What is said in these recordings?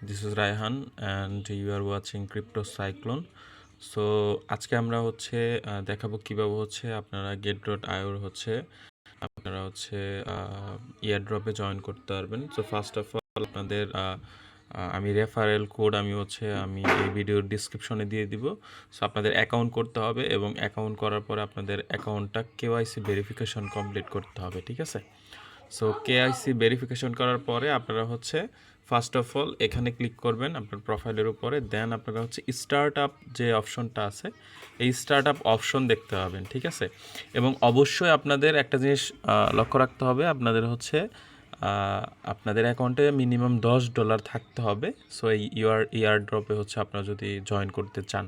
This is Raihan and you are watching Crypto Cyclone. So আজকে আমরা দেখাবো কিভাবে আপনারা get.io আপনারা ইয়ারড্রপে জয়েন করতে পারবেন। সো ফার্স্ট অফ অল আপনাদের আমি রেফারেল কোড আমি এই ভিডিওর ডিসক্রিপশনে দিয়ে দিব। সো আপনাদের অ্যাকাউন্ট করতে হবে এবং অ্যাকাউন্ট করার পরে আপনাদের অ্যাকাউন্টটা কেওয়াইসি ভেরিফিকেশন কমপ্লিট করতে হবে, ঠিক আছে? সো কেআইসি ভেরিফিকেশন করার পরে আপনারা ফার্স্ট অফ অল এখানে ক্লিক করবেন আপনার প্রোফাইলের উপরে, দেন আপনারা স্টার্ট আপ যে অপশনটা আছে এই স্টার্ট আপ অপশন দেখতে পাবেন, ঠিক আছে? এবং অবশ্যই আপনাদের একটা জিনিস লক্ষ্য রাখতে হবে, আপনাদের অ্যাকাউন্টে মিনিমাম $10 থাকতে হবে। সো এই ইয়ারড্রপে আপনারা যদি জয়েন করতে চান,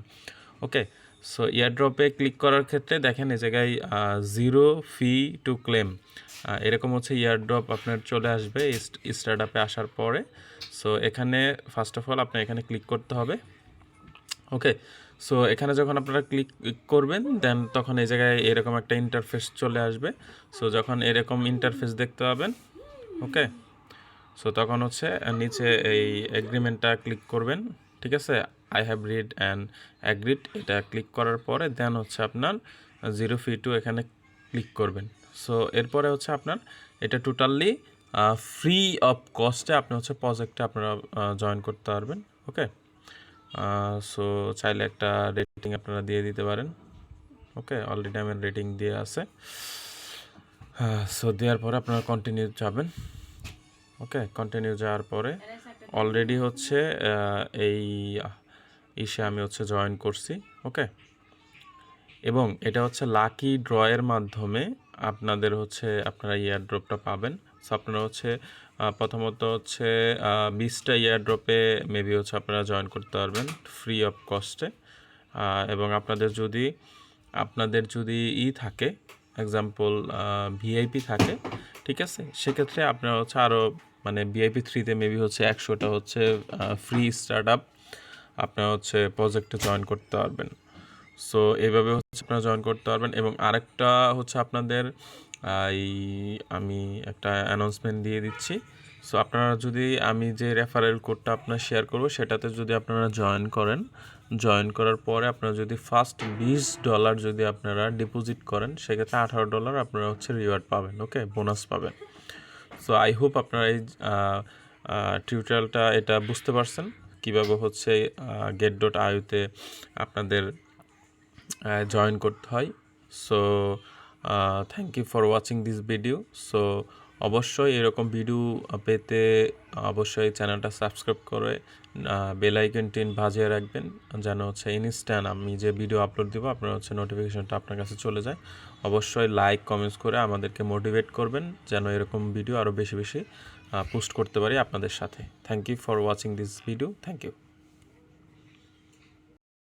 ওকে? সো ইয়ারড্রপে ক্লিক করার ক্ষেত্রে দেখেন এই জায়গায় 0 ফি টু ক্লেম এরকম ইয়ারড্রপ আপনার চলে আসবে স্টার্ট আপে আসার পরে। সো এখানে ফার্স্ট অফ অল আপনার এখানে ক্লিক করতে হবে, ওকে? সো এখানে যখন আপনারা ক্লিক করবেন দেন তখন এই জায়গায় এরকম একটা ইন্টারফেস চলে আসবে। সো যখন এরকম ইন্টারফেস দেখতে পাবেন, ওকে, সো তখন নিচে এই এগ্রিমেন্টটা ক্লিক করবেন, ঠিক আছে? I have read and agreed এটা ক্লিক করার পরে দেন আপনার 0 ফি টু এখানে ক্লিক করবেন। সো এরপরে আপনার এটা টোটালি ফ্রি অফ কস্টে আপনি প্রজেক্টে আপনারা জয়েন করতে পারবেন, ওকে? সো চাইলে একটা রেটিং আপনারা দিয়ে দিতে পারেন, ওকে? অলরেডি আমার রেটিং দিয়ে আছে। সো দেওয়ার পরে আপনারা কন্টিনিউ যাবেন, ওকে? কন্টিনিউ যাওয়ার পরে অলরেডি এই ইসে আমি জয়েন করছি, ওকে? এবং এটা লাকি ড্রয়ের মাধ্যমে আপনাদের আপনারা ইয়ারড্রপটা পাবেন। সো আপনারা প্রথমত 20টা ইয়ারড্রপে মেবি আপনারা জয়েন করতে পারবেন ফ্রি অফ কস্টে। এবং আপনাদের যদি থাকে, এক্সাম্পল ভিআইপি থাকে, ঠিক আছে? সেক্ষেত্রে আপনারা আরও মানে ভিআইপি 3তে মেবি 100টা ফ্রি স্টার্ট আপ আপনারা প্রজেক্টে জয়েন করতে পারবেন। সো এইভাবে আপনারা জয়েন করতে পারবেন। এবং আরেকটা আপনাদের আমি একটা অ্যানাউন্সমেন্ট দিয়ে দিচ্ছি। সো আপনারা যদি আমি যে রেফারেল কোডটা আপনার শেয়ার করব সেটাতে যদি আপনারা জয়েন করার পরে আপনারা যদি ফার্স্ট $20 যদি আপনারা ডিপোজিট করেন সেক্ষেত্রে $18 আপনারা রিওয়ার্ড পাবেন, ওকে? বোনাস পাবেন। সো আই হোপ আপনারা এই টিউটোরিয়ালটা এটা বুঝতে পারছেন কীভাবে get.io-তে আপনাদের জয়েন করতে হয়। So thank you for watching this video. So অবশ্যই এরকম ভিডিও পেতে অবশ্যই চ্যানেলটা সাবস্ক্রাইব করে বেল আইকনটি বাজিয়ে রাখবেন যেন ইনস্ট্যান্ট আমি যে ভিডিও আপলোড দেবো আপনার নোটিফিকেশনটা আপনার কাছে চলে যায়। অবশ্যই লাইক কমেন্টস করে আমাদেরকে মোটিভেট করবেন যেন এরকম ভিডিও আরও বেশি পোস্ট করতে পারি আপনাদের সাথে। Thank you for watching this video. Thank you.